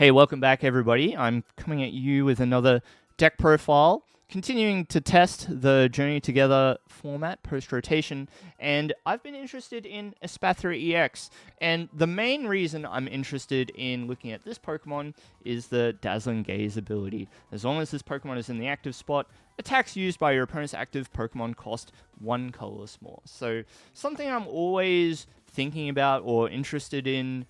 Hey, welcome back everybody. I'm coming at you with another deck profile, continuing to test the Journey Together format post-rotation, and I've been interested in Espathra EX, and the main reason I'm interested in looking at this Pokemon is the Dazzling Gaze ability. As long as this Pokemon is in the active spot, attacks used by your opponent's active Pokemon cost 1 colorless more. So something I'm always thinking about or interested in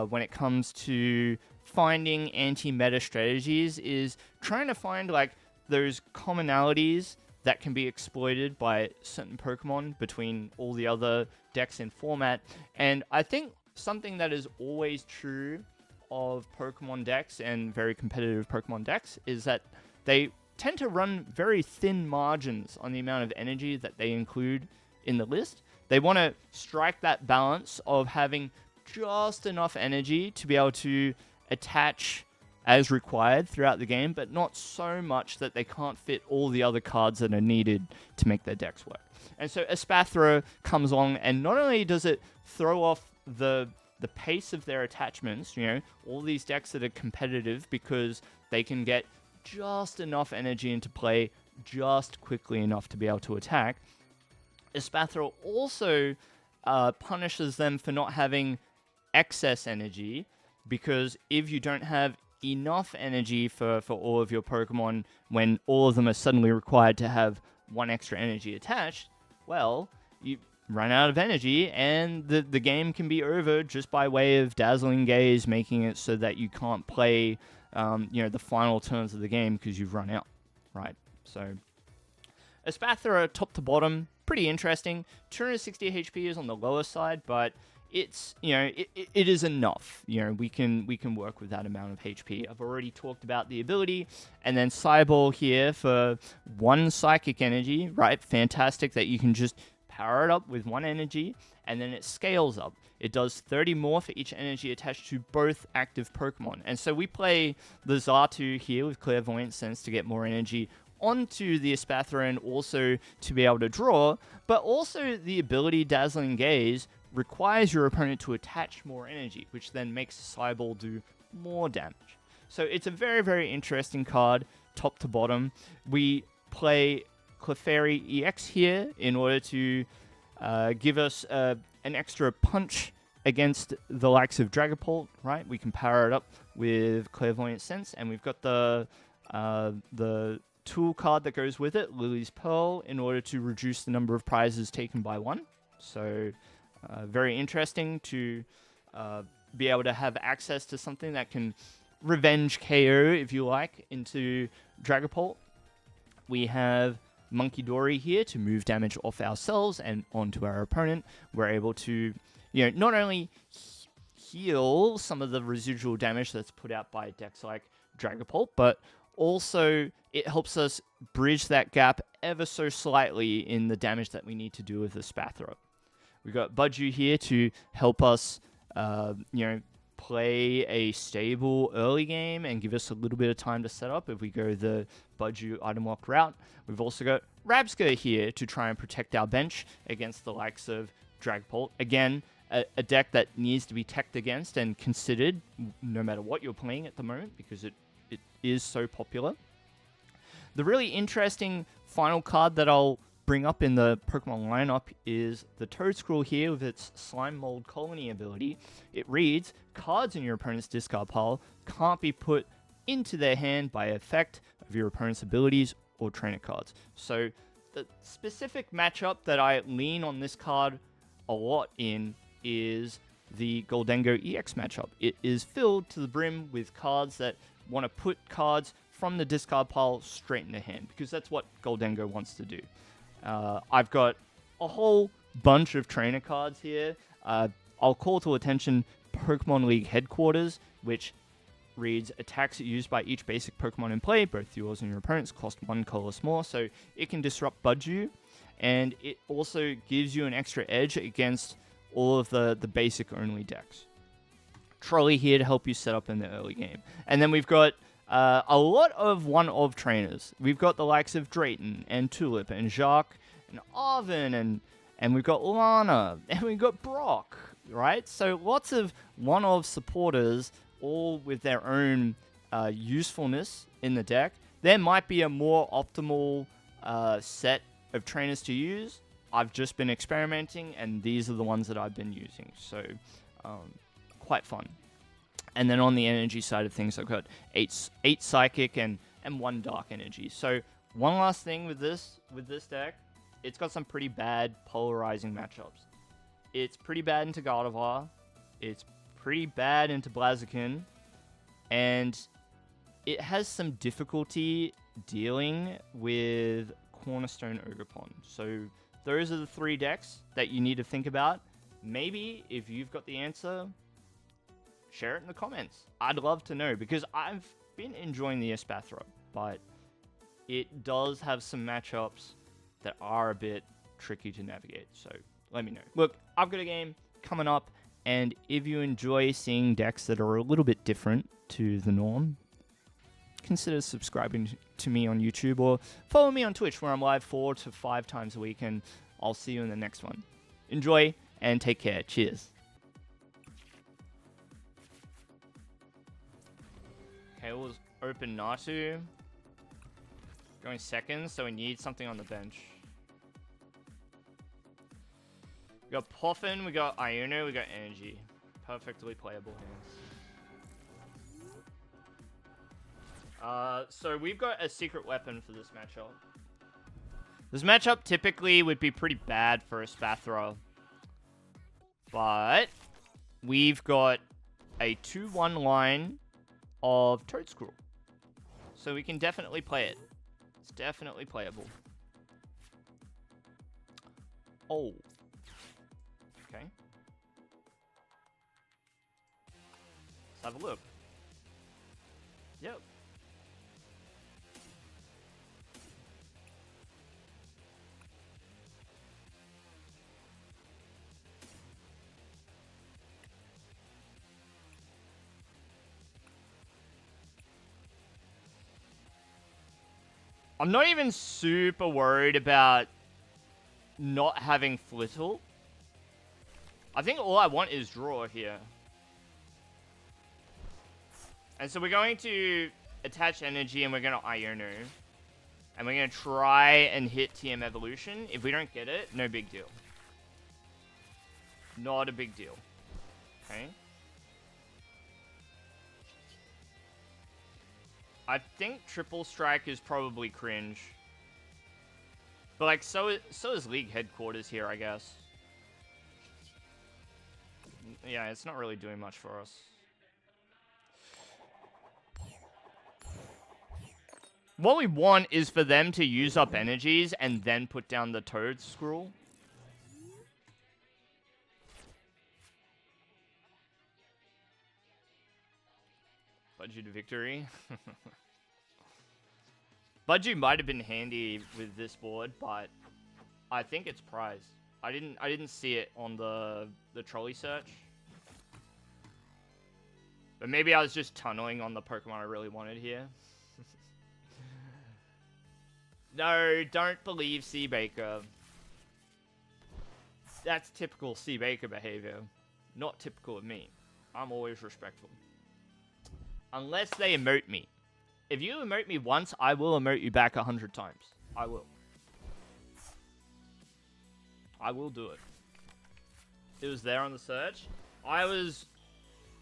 when it comes to finding anti-meta strategies is trying to find like those commonalities that can be exploited by certain Pokemon between all the other decks in format. And I think something that is always true of Pokemon decks and very competitive Pokemon decks is that they tend to run very thin margins on the amount of energy that they include in the list. They want to strike that balance of having just enough energy to be able to attach as required throughout the game, but not so much that they can't fit all the other cards that are needed to make their decks work. And so Espathra comes along, and not only does it throw off the pace of their attachments, you know, all these decks that are competitive because they can get just enough energy into play just quickly enough to be able to attack. Espathra also punishes them for not having excess energy, because if you don't have enough energy for all of your Pokemon when all of them are suddenly required to have 1 extra energy attached, well, you run out of energy and the game can be over just by way of Dazzling Gaze, making it so that you can't play the final turns of the game because you've run out, right? So Espathra top to bottom, pretty interesting. 260 HP is on the lower side, but it's, it is enough. We can work with that amount of HP. I've already talked about the ability, and then Cyball here for 1 psychic energy, right? Fantastic that you can just power it up with 1 energy, and then it scales up. It does 30 more for each energy attached to both active Pokemon. And so we play the Xatu here with Clairvoyant Sense to get more energy onto the Espathra and also to be able to draw, but also the ability Dazzling Gaze requires your opponent to attach more energy, which then makes Cyball do more damage. So it's a very, very interesting card, top to bottom. We play Clefairy EX here in order to give us an extra punch against the likes of Dragapult, right? We can power it up with Clairvoyant Sense, and we've got the tool card that goes with it, Lillie's Pearl, in order to reduce the number of prizes taken by 1. So very interesting to be able to have access to something that can revenge KO, if you like, into Dragapult. We have Munkidori here to move damage off ourselves and onto our opponent. We're able to, not only heal some of the residual damage that's put out by decks like Dragapult, but also it helps us bridge that gap ever so slightly in the damage that we need to do with the Espathra. We've got Budew here to help us, play a stable early game and give us a little bit of time to set up if we go the Budew item lock route. We've also got Rabsca here to try and protect our bench against the likes of Dragapult. Again, a deck that needs to be teched against and considered no matter what you're playing at the moment, because it is so popular. The really interesting final card that I'll bring up in the Pokemon lineup is the Toedscruel here with its Slime Mold Colony ability. It reads, cards in your opponent's discard pile can't be put into their hand by effect of your opponent's abilities or trainer cards. So the specific matchup that I lean on this card a lot in is the Gholdengo EX matchup. It is filled to the brim with cards that want to put cards from the discard pile straight in the hand, because that's what Gholdengo wants to do. I've got a whole bunch of trainer cards here. I'll call to attention Pokemon League Headquarters, which reads, attacks used by each basic Pokemon in play, both yours and your opponent's, cost 1 colorless more, so it can disrupt Budew, and it also gives you an extra edge against all of the basic only decks. Trolley here to help you set up in the early game. And then we've got a lot of one-of trainers. We've got the likes of Drayton and Tulip and Jacq and Arven, and we've got Lana, and we've got Brock, right? So lots of one-of supporters all with their own usefulness in the deck. There might be a more optimal set of trainers to use. I've just been experimenting, and these are the ones that I've been using. So, quite fun. And then on the energy side of things, I've got 8 Psychic and 1 Dark Energy. So, one last thing with this deck, it's got some pretty bad polarizing matchups. It's pretty bad into Gardevoir. It's pretty bad into Blaziken. And it has some difficulty dealing with Cornerstone Ogerpon. So those are the 3 decks that you need to think about. Maybe if you've got the answer, share it in the comments. I'd love to know, because I've been enjoying the Espathra, but it does have some matchups that are a bit tricky to navigate. So let me know. Look, I've got a game coming up, and if you enjoy seeing decks that are a little bit different to the norm, consider subscribing to me on YouTube or follow me on Twitch, where I'm live 4 to 5 times a week, and I'll see you in the next one. Enjoy and take care. Cheers. Okay, we'll open Natu. Going second, so we need something on the bench. We got Poffin, we got Iono, we got Energy. Perfectly playable hands. So we've got a secret weapon for this matchup. This matchup typically would be pretty bad for a Espathra, but we've got a 2-1 line of Toedscruel, so we can definitely play it. It's definitely playable. Oh. Okay. Let's have a look. Yep. I'm not even super worried about not having Flittle. I think all I want is draw here. And so we're going to attach energy, and we're going to Iono. And we're going to try and hit TM Evolution. If we don't get it, no big deal. Not a big deal. Okay. I think Triple Strike is probably cringe. But like, so is League Headquarters here, I guess. Yeah, it's not really doing much for us. What we want is for them to use up energies and then put down the Toedscruel. Budew to victory. Budew might have been handy with this board, but I think it's prize. I didn't see it on the trolley search. But maybe I was just tunneling on the Pokemon I really wanted here. No, don't believe C. Baker. That's typical C. Baker behavior. Not typical of me. I'm always respectful. Unless they emote me. If you emote me once, I will emote you back 100 times. I will. I will do it. It was there on the search. I was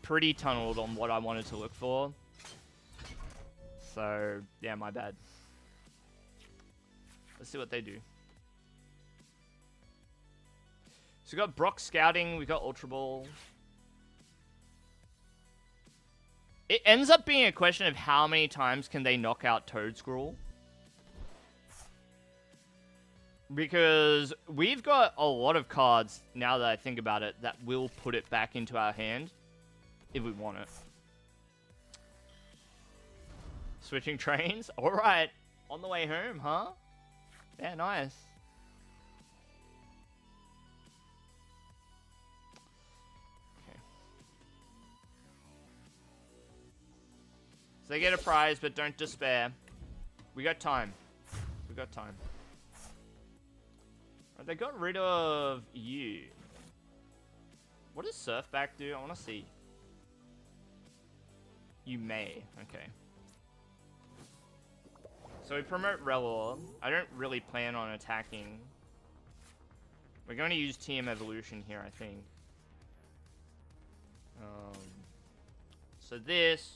pretty tunneled on what I wanted to look for. So, yeah, my bad. Let's see what they do. So we got Brock Scouting, we got Ultra Ball. It ends up being a question of how many times can they knock out Toedscruel. Because we've got a lot of cards, now that I think about it, that will put it back into our hand if we want it. Switching trains? Alright. On the way home, huh? Yeah, nice. Okay. So they get a prize, but don't despair. We got time. We got time. Right, they got rid of you. What does Surfback do? I want to see. You may. Okay. So we promote Rellor. I don't really plan on attacking. We're going to use TM Evolution here, I think. So this...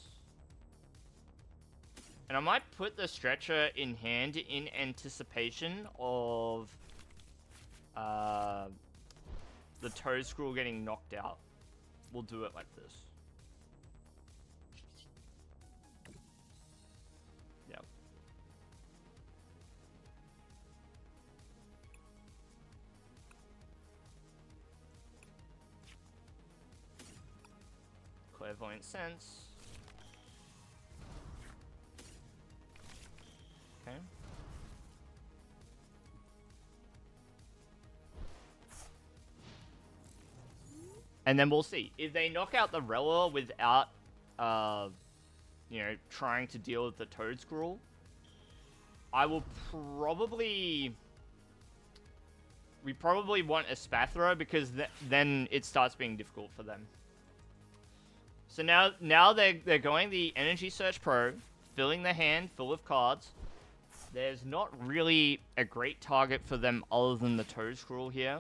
And I might put the Stretcher in hand in anticipation of the Toedscruel getting knocked out. We'll do it like this. Yep. Clairvoyant Sense. Okay. And then we'll see. If they knock out the Rellor without, you know, trying to deal with the Toedscruel, I will probably... We probably want Espathra because then it starts being difficult for them. So now they're going the Energy Search Pro, filling the hand full of cards. There's not really a great target for them other than the Toedscruel here.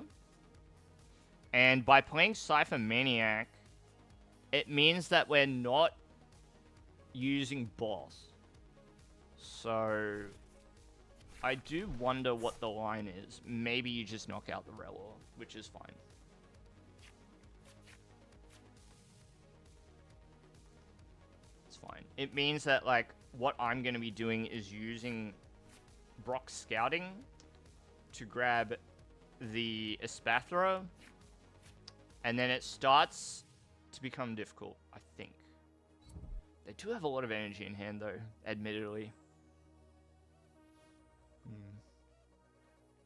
And by playing Cypher Maniac, it means that we're not using Boss. So I do wonder what the line is. Maybe you just knock out the Rellor, which is fine. It's fine. It means that, like, what I'm going to be doing is using Brock Scouting to grab the Espathra, and then it starts to become difficult, I think. They do have a lot of energy in hand, though, admittedly.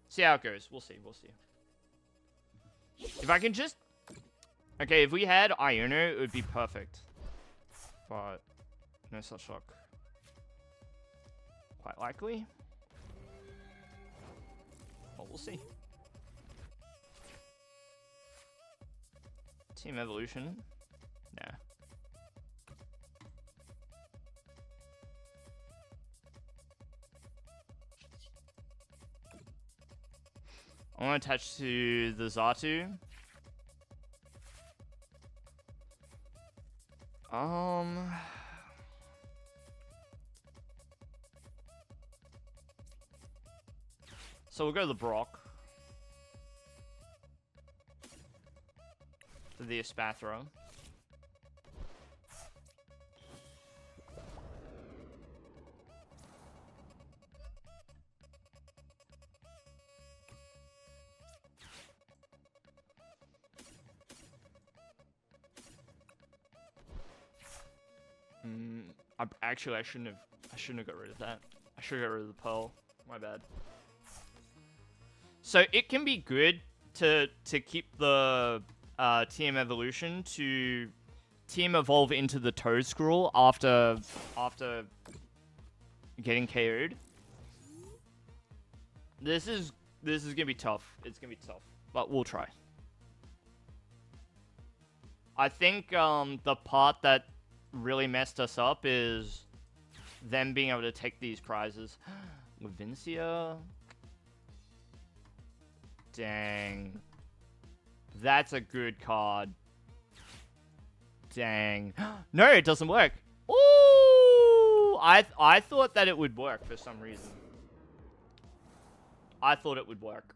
See how it goes. We'll see. We'll see. If I can just... Okay, if we had Iono, it would be perfect. But no such luck. Quite likely. Well, we'll see. Team Evolution? Nah. I want to attach to the Xatu. So we'll go to the Brock. For the Espathra. Actually, I shouldn't have got rid of that. I should have got rid of the Pearl. My bad. So it can be good to keep the TM Evolution to TM Evolve into the Toedscruel after getting KO'd. This is gonna be tough. It's gonna be tough, but we'll try. I think the part that really messed us up is them being able to take these prizes. Levincia. Dang. That's a good card. Dang. No, it doesn't work. Ooh! I thought that it would work for some reason. I thought it would work.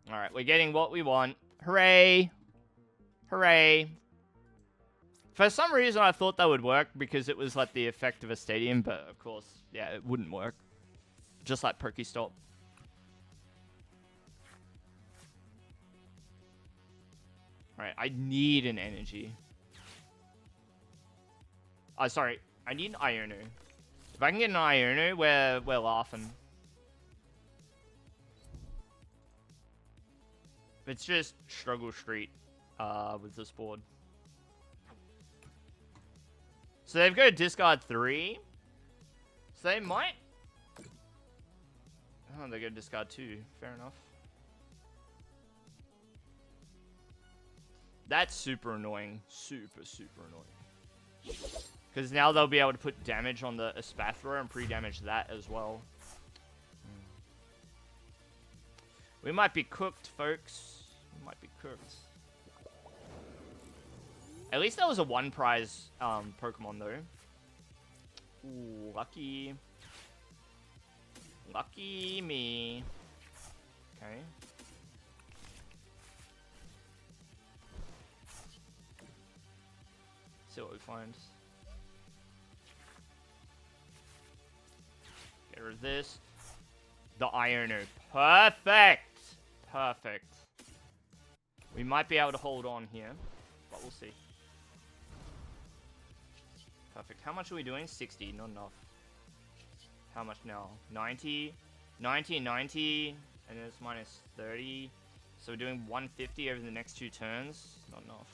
Alright, we're getting what we want. Hooray! Hooray! For some reason, I thought that would work because it was like the effect of a stadium, but of course, yeah, it wouldn't work. Just like Pokestop. Alright, I need an energy. Oh, sorry. I need an Iono. If I can get an Iono, we're laughing. It's just struggle street with this board. So they've got to discard 3. So they might... Oh, they're going to discard 2. Fair enough. That's super annoying. Super, super annoying. Because now they'll be able to put damage on the Espathra and pre-damage that as well. We might be cooked, folks. We might be cooked. At least that was a one prize Pokemon though. Ooh, lucky. Lucky me. Okay. See what we find. Get rid of this. The Iono. Perfect! Perfect. We might be able to hold on here, but we'll see. Perfect. How much are we doing? 60. Not enough. How much now? 90. 90 and 90. And then it's minus 30. So we're doing 150 over the next 2 turns. Not enough.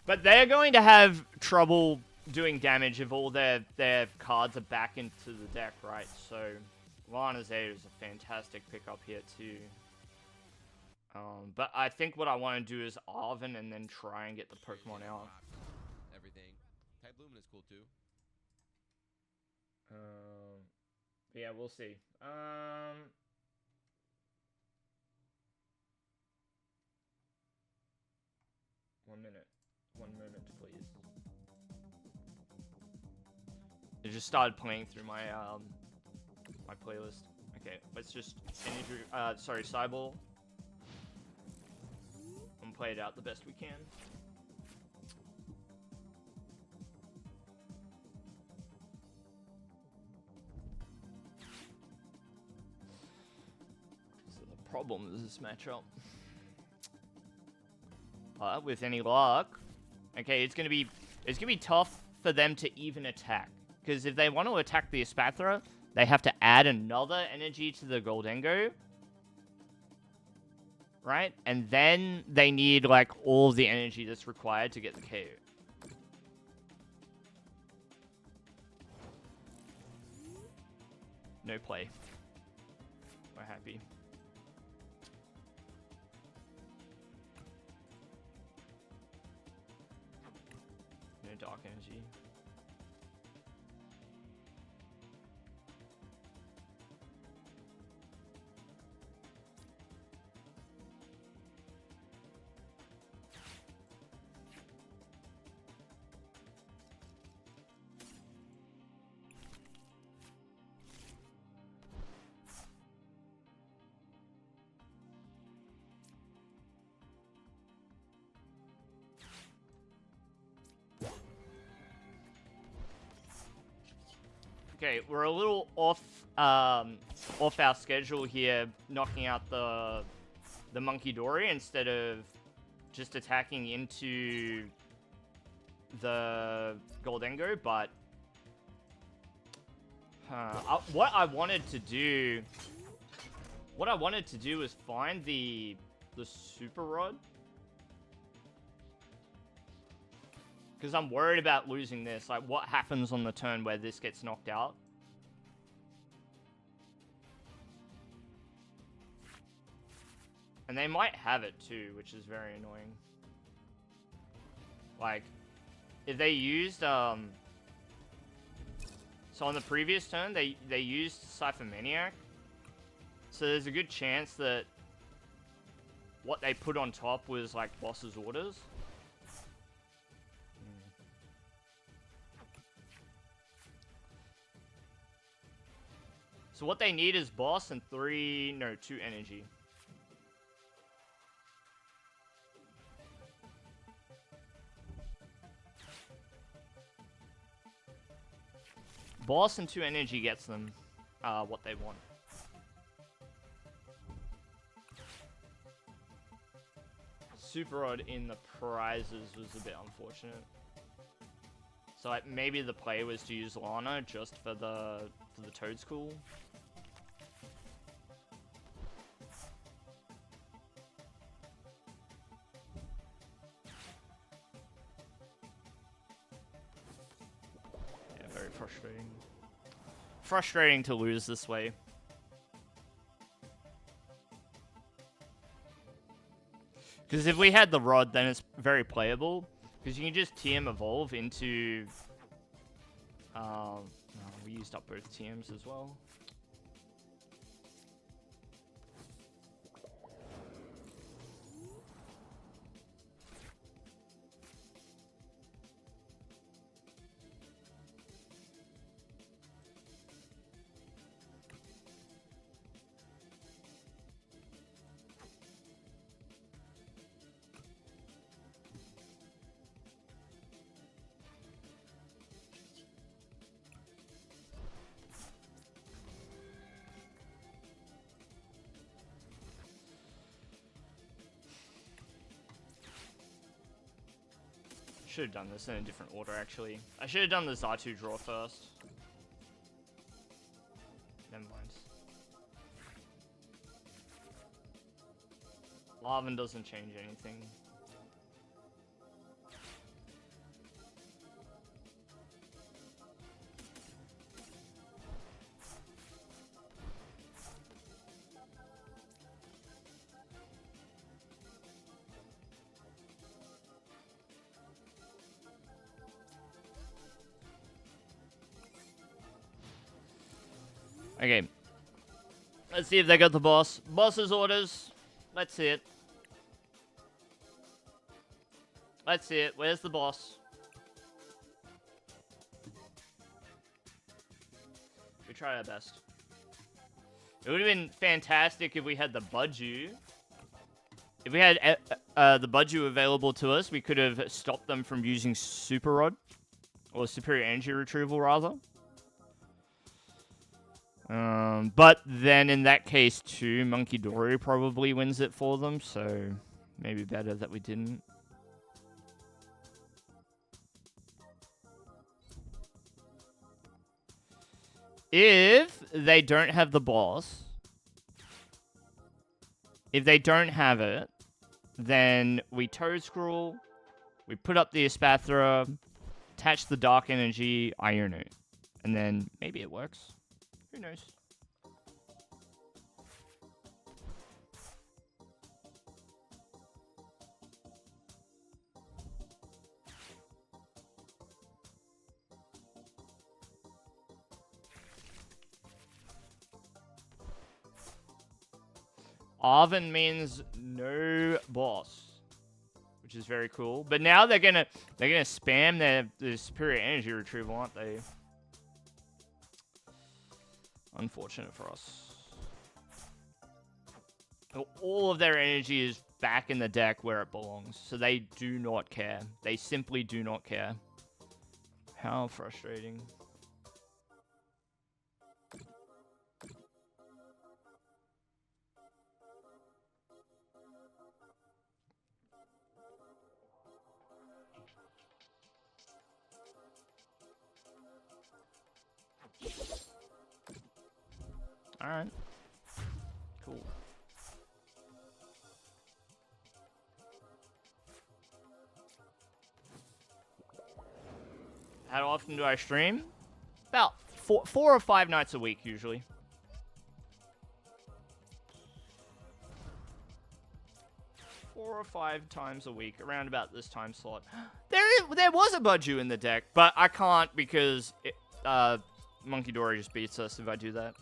But they're going to have trouble doing damage if all their cards are back into the deck, right? So Lana Z is a fantastic pickup here too. But I think what I want to do is Arven and then try and get the Pokemon out. Everything. Type Lumen is cool too. Yeah, we'll see. 1 minute. 1 moment, please. It just started playing through my my playlist. Okay, let's just sorry, Cyball. And play it out the best we can. So the problem is this matchup. With any luck, okay, it's gonna be tough for them to even attack. Because if they want to attack the Espathra, they have to add another energy to the Gholdengo. Right? And then they need, like, all the energy that's required to get the KO. No play. We're happy. No dark energy. Okay, we're a little off our schedule here, knocking out the Munkidori instead of just attacking into the Gholdengo, but what I wanted to do was find the Super Rod. Because I'm worried about losing this. Like, what happens on the turn where this gets knocked out? And they might have it too, which is very annoying. Like, if they used, so on the previous turn, they used Cypher Maniac. So there's a good chance that what they put on top was, like, boss's orders. So what they need is boss and 2 energy. Boss and 2 energy gets them what they want. Super Rod in the prizes was a bit unfortunate. So like, maybe the play was to use Lana just for the Toedscool. Yeah, very frustrating. Frustrating to lose this way. Because if we had the Rod, then it's very playable. Because you can just TM evolve into... we used up both TMs as well. Should have done this in a different order, actually. I should have done the Xatu draw first. Never mind. Larvin doesn't change anything. Okay. Let's see if they got the boss. Boss's orders. Let's see it. Let's see it. Where's the boss? We tried our best. It would have been fantastic if we had the Budew. If we had the Budew available to us, we could have stopped them from using Super Rod. Or Superior Energy Retrieval, rather. But then in that case too, Munkidori probably wins it for them, so maybe better that we didn't. If they don't have the boss, if they don't have it, then we Toedscruel, we put up the Espathra, attach the Dark Energy, Iono, and then maybe it works. Who knows? Arven means no boss, which is very cool. But now they're gonna spam their superior energy retrieval, aren't they? Unfortunate for us. All of their energy is back in the deck where it belongs, so they do not care. They simply do not care. How frustrating. Alright. Cool. How often do I stream? About four or five nights a week, usually. Four or five times a week, around about this time slot. There was a Budew in the deck, but I can't because Munkidori just beats us if I do that.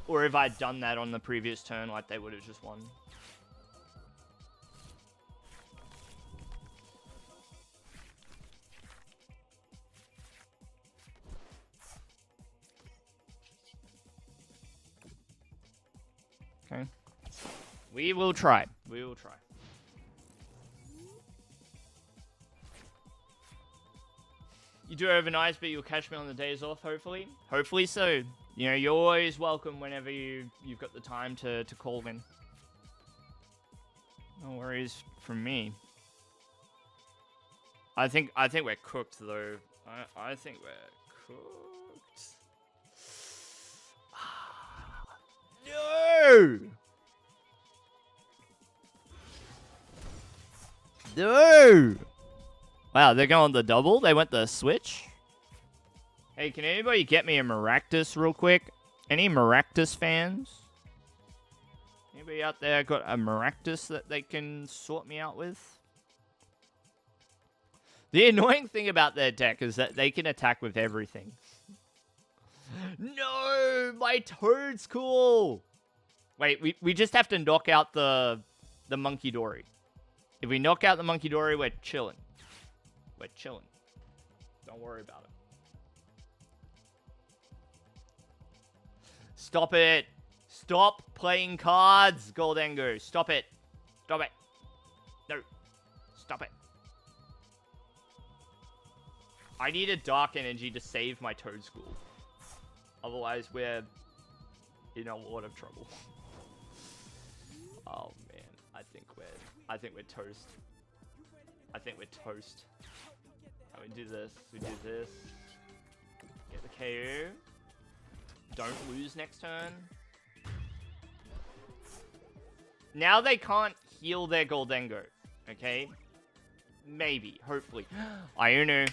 Or if I'd done that on the previous turn, like they would have just won. Okay. We will try. We will try. You do overnights, but you'll catch me on the days off, hopefully. Hopefully so. You know, you're always welcome whenever you've got the time to call in. No worries from me. I think we're cooked though. I think we're cooked. No! No! Wow, they're going the double? They went the switch? Hey, can anybody get me a Maractus real quick? Any Maractus fans? Anybody out there got a Maractus that they can sort me out with? The annoying thing about their deck is that they can attack with everything. No, my Toedscool. Wait, we just have to knock out the Munkidori. If we knock out the Munkidori, we're chilling. We're chilling. Don't worry about it. Stop it. Stop playing cards, Gholdengo. Stop it. Stop it. No. Stop it. I need a Dark Energy to save my Toedscool. Otherwise, we're in a lot of trouble. Oh man, I think we're toast. I think we're toast. And we do this. We do this. Get the KO. Don't lose next turn. Now they can't heal their Gholdengo. Okay? Maybe. Hopefully. Iono.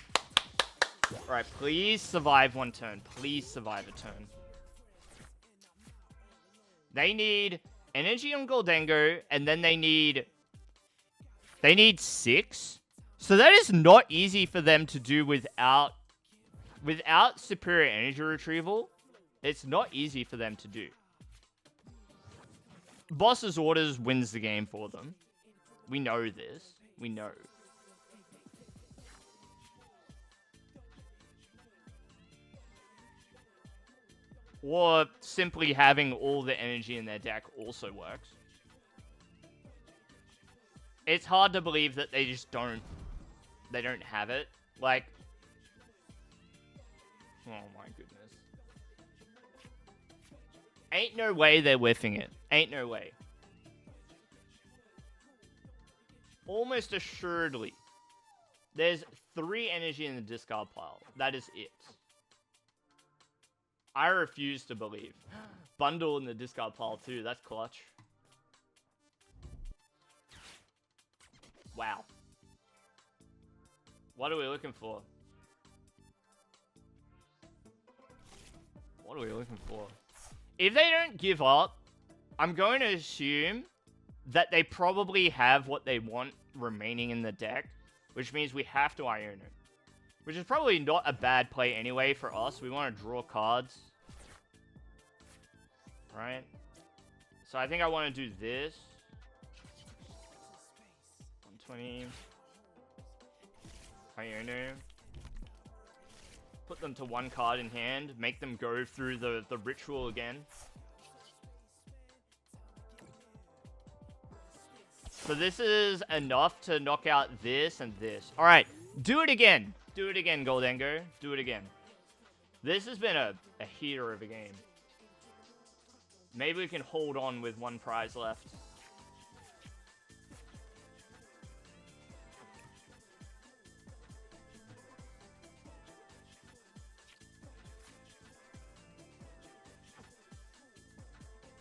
Alright, please survive one turn. Please survive a turn. They need energy on Gholdengo, and then they need 6. So that is not easy for them to do without superior energy retrieval. It's not easy for them to do. Boss's orders wins the game for them. We know this. We know. Or simply having all the energy in their deck also works. It's hard to believe that they just don't have it. Like, oh my goodness. Ain't no way they're whiffing it. Ain't no way. Almost assuredly. There's 3 energy in the discard pile. That is it. I refuse to believe. Bundle in the discard pile too. That's clutch. Wow. What are we looking for? What are we looking for? If they don't give up, I'm going to assume that they probably have what they want remaining in the deck, which means we have to Iono. Which is probably not a bad play anyway for us. We want to draw cards. Right? So I think I want to do this. 120. Iono. Put them to 1 card in hand. Make them go through the ritual again. So this is enough to knock out this and this. Alright, do it again. Do it again, Gholdengo. Do it again. This has been a heater of a game. Maybe we can hold on with 1 prize left.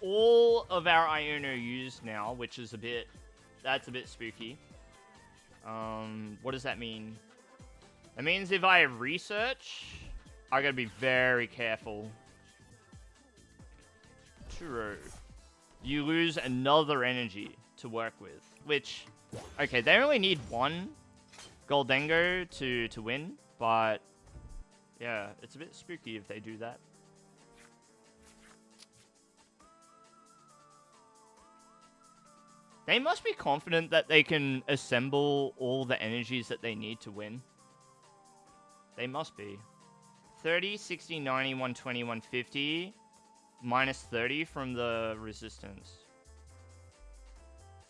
All of our Iono used now, which is that's a bit spooky. What does that mean? That means if I research, I gotta be very careful. True. You lose another energy to work with, which, okay, they only need 1 Gholdengo to win, but yeah, it's a bit spooky if they do that. They must be confident that they can assemble all the energies that they need to win. They must be. 30, 60, 90, 120, 150. Minus 30 from the resistance.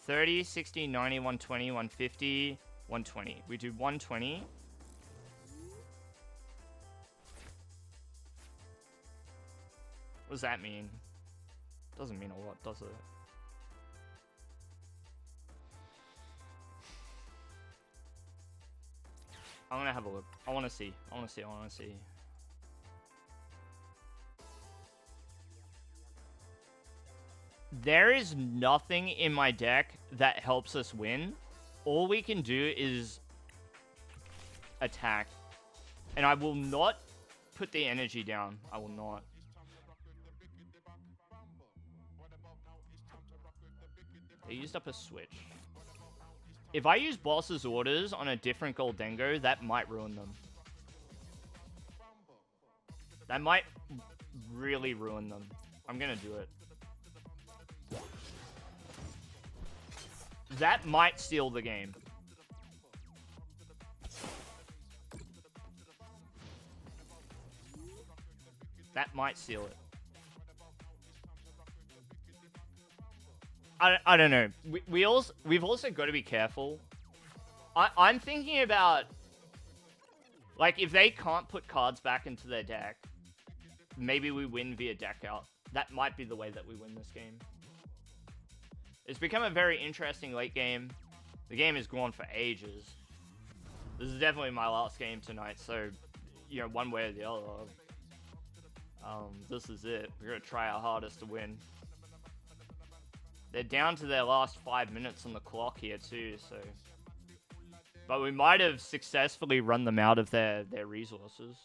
30, 60, 90, 120, 150, 120. We do 120. What does that mean? Doesn't mean a lot, does it? I'm gonna have a look. I wanna see. I wanna see. I wanna see. There is nothing in my deck that helps us win. All we can do is attack. And I will not put the energy down. I will not. They used up a switch. If I use boss's orders on a different Gholdengo, that might ruin them. That might really ruin them. I'm gonna do it. That might steal the game. That might steal it. I don't know. We've also got to be careful. I'm thinking about, like, if they can't put cards back into their deck, maybe we win via deck out. That might be the way that we win this game. It's become a very interesting late game. The game has gone for ages. This is definitely my last game tonight, so, you know, one way or the other. This is it. We're going to try our hardest to win. They're down to their last 5 minutes on the clock here too, so... But we might have successfully run them out of their resources.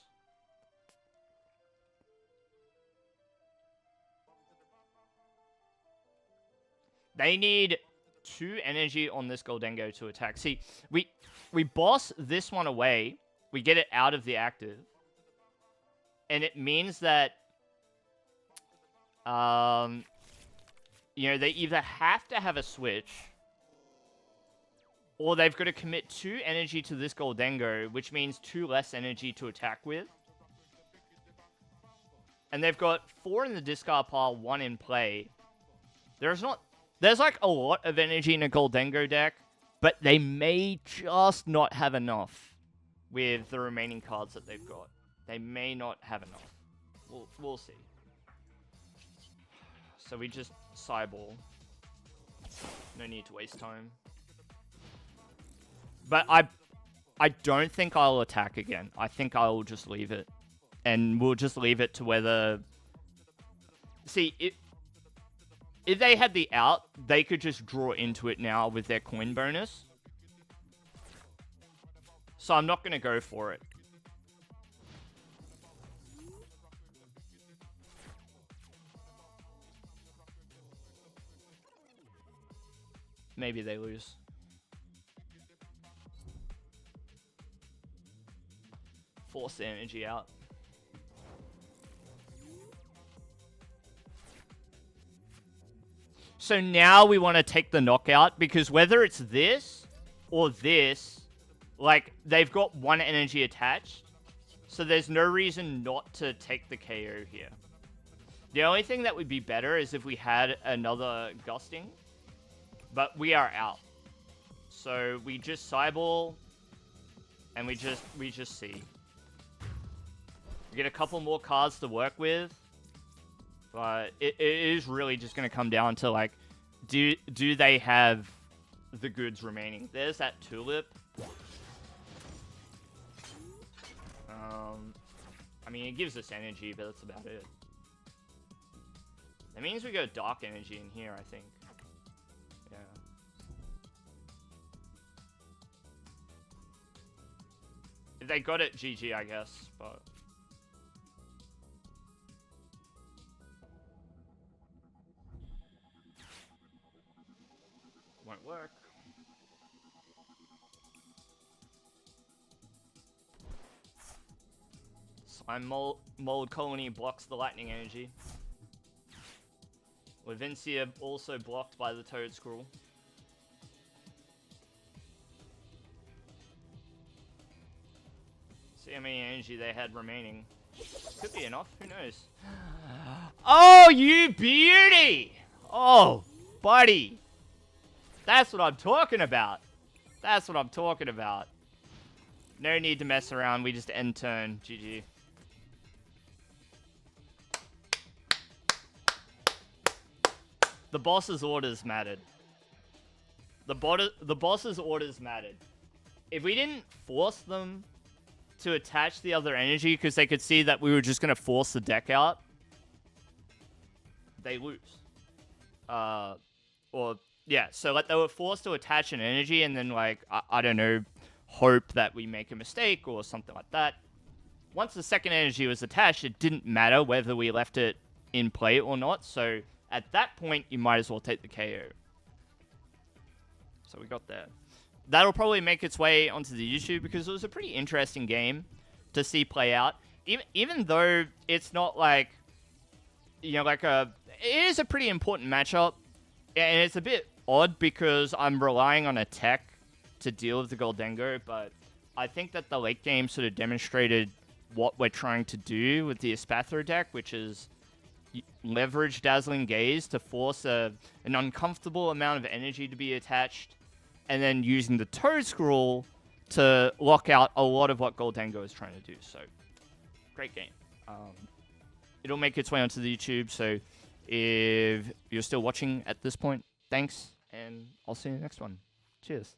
They need 2 energy on this Gholdengo to attack. See, we boss this one away, we get it out of the active, and it means that... you know, they either have to have a switch, or they've got to commit 2 energy to this Gholdengo, which means 2 less energy to attack with. And they've got 4 in the discard pile, 1 in play. There's like a lot of energy in a Gholdengo deck, but they may just not have enough with the remaining cards that they've got. They may not have enough. We'll see. So we just sideball. No need to waste time. But I don't think I'll attack again. I think I'll just leave it. And we'll just leave it to whether... See, if they had the out, they could just draw into it now with their coin bonus. So I'm not going to go for it. Maybe they lose. Force the energy out. So now we want to take the knockout, because whether it's this or this, like, they've got 1 energy attached. So there's no reason not to take the KO here. The only thing that would be better is if we had another gusting. But we are out. So we just sideball, and we just see. We get a couple more cards to work with, but it is really just going to come down to, like, do they have the goods remaining? There's that Tulip. I mean, it gives us energy, but that's about it. That means we go dark energy in here, I think. Yeah. If they got it, GG, I guess, but... Won't work. Slime Mold Colony blocks the lightning energy. Levincia also blocked by the Toedscruel. See how many energy they had remaining. Could be enough, who knows? Oh, you beauty! Oh, buddy! That's what I'm talking about. That's what I'm talking about. No need to mess around, we just end turn. GG. The boss's orders mattered. The boss's orders mattered. If we didn't force them to attach the other energy because they could see that we were just going to force the deck out, they lose. Or, yeah, so like they were forced to attach an energy and then, like, I don't know, hope that we make a mistake or something like that. Once the second energy was attached, it didn't matter whether we left it in play or not, so at that point, you might as well take the KO. So we got that. that'll probably make its way onto the YouTube because it was a pretty interesting game to see play out. Even though it's not like, you know, like it is a pretty important matchup, and it's a bit odd because I'm relying on a tech to deal with the Gholdengo, but I think that the late game sort of demonstrated what we're trying to do with the Espathra deck, which is leverage Dazzling Gaze to force an uncomfortable amount of energy to be attached, and then using the Toedscruel to lock out a lot of what Gholdengo is trying to do. So, great game. It'll make its way onto the YouTube, so if you're still watching at this point, thanks, and I'll see you in the next one. Cheers.